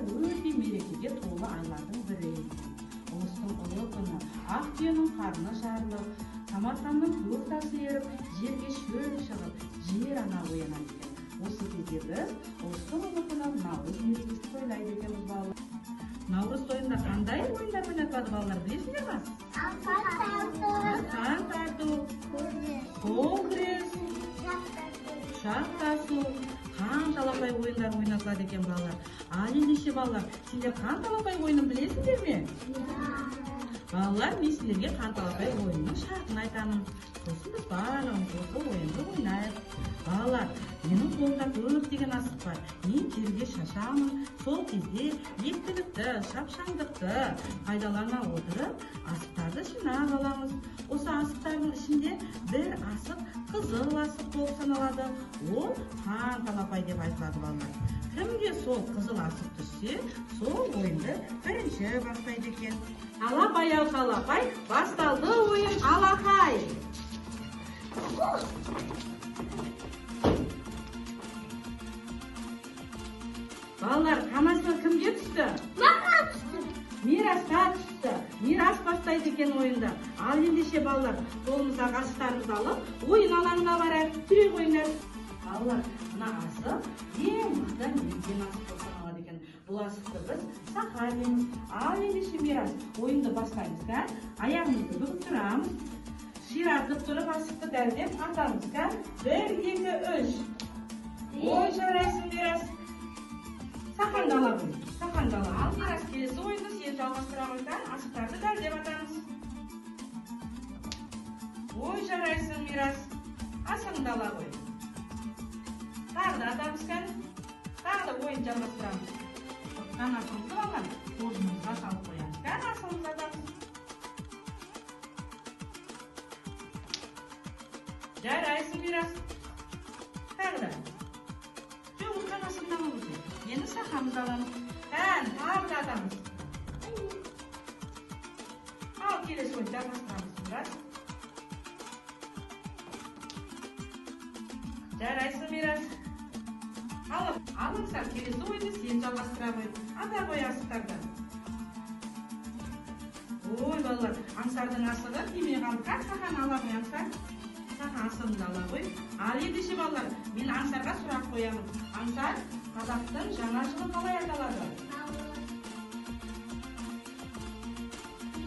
өте мерекеге толы айлардың бірі. Ұлыстың ұлы күні, ақ түйенің қарны жарылып, Самарқанның көк тасы еріп, жерге шөл шығып, жер ана оянады екен. Осы кезде біз ұлыстың ұлы күні Наурыз мерекесін тойлайды екенбіз балалар. Наурыз тойында қандай ойындар ойнатады балалар, білесіңдер ме? Қан тарту, қол күрес, шақ тасу, қан талапай ойындар ойнатылады екен балалар. Ал ендеше балалар, сендер қан талапай ойынын білесіңдер ме? Балалар, мен сендерге қан талапай ойынның шартын айтамын. Сосын біз барлығымыз осы ойынды ойнайық. Балалар, менің қолымда көптеген асық бар. Мен жерге шашамын. Сол кезде ептілікті, шапшаңдықты пайдалана отырып, асықтарды жинап аламыз. Осы асықтардың ішінде бір асық қызыл асық болып саналады. Ол қан талапай деп айтылады балалар. Кімге сол қызыл асық түссе, сол ойынды бірінші бастайды екен. Алапай ау талапай, басталды ойын алақай. Балалар, қамасына кімге түсті? Маған түсті. Мирасқа түсті. Мирас бастайды екен ойынды. Ал ендеше балалар, қолымыздағы асықтарымызды алып, ойын алаңына барайық. Жүре қойыңдар. Балалар, мына асық ең мықты мерген асық болып саналады екен. Бұл асықты біз сақа дейміз. Ал ендеше Мирас, ойынды бастаймыз да, аяғымызды бүгіп тұрамыз. Ширатып тұрып асықты дәлдеп атамыз да. 1, 2, 3. Ой, жарайсың Мирас. Сақандала бұл. Сақандала. Ал Мирас, келесі ойынды сен жалғастыра қойдан асықтарды дәлдеп атамыз. Ой, жарайсың Мирас. Асығындала қой. Тағы да атамыз кән. Тағы да ойын жалғастырамыз. Қан асығымызды алған. Қозымызға салып қоямыз. Кән асығымыз атамыз. Жарайсың Мирас. Тағы да. Жоқ, қан асығындама бұзды. Енді сақамыз аламыз. Кән, тағы да атамыз. Ал келесі ойын жалғастырамыз Мирас. Жарайсың Мирас. Алыңсақ, келесі ойынды сен жалғастыра қой. Ата қой асықтарды. Ой, балалар, аңсардың асығы тимей қалды. Сақан ала қой аңсар. Сақан асығымды ала қой. Ал ендеше балалар, мен аңсарға сұрақ қоямын. Аңсар, қазақтың жаңа жылы қалай аталады?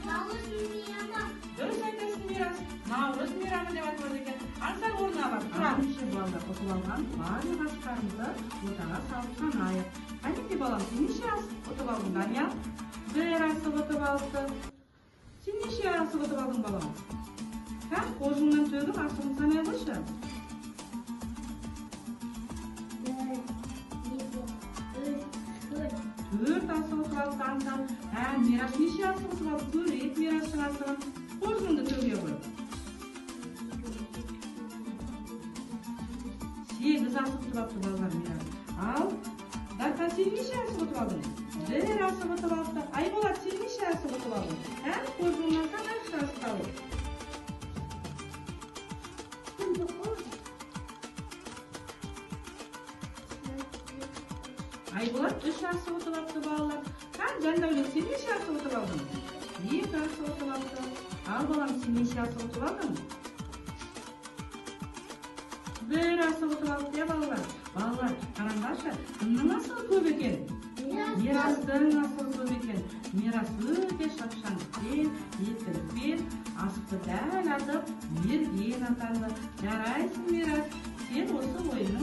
Наурыз мейрамы. Дұрыс айтасың Мирас. Наурыз мейрамы деп аталады екен. Аңсар орнына бар. Ендеше балалар, ұтып алған барлық асықтарымызды ортаға салып санайық. Әнекте балам, сен неше асық ұтып алдың, Данияр? 1 асық ұтып алды. Сен неше асық ұтып алдың балам? Кән, қожыңнан төгіп асығын санай қойшы. 4 асық ұтып алды Аңсар. Мирас неше асық ұтып алды? Көрейік Мирастың асығын. Қожыңды төге қой. 8 асық ұтып алды балалар Мирас. Ал, Дархан, сен неше асық ұтып алдың? 1 асық ұтып алды. Айболат, сен неше асық ұтып алдың? Қожыңнан санайықшы асық алып. Айболат 3 асық ұтып алды балалар. Жандәулет, сен неше асық ұтып алдың? 2 асық ұтып алды. Ал балам, сен неше асық ұтып алдың? 1 асық ұтып алды, балалар. Балалар, қараңдаршы, кімнің асығы көп екен? Мирастың асығы көп екен. Мирас өте шапшаңдықпен, ептілікпен асықты дәл атып, мерген атанды. Жарайсың Мирас, сен осы ойынның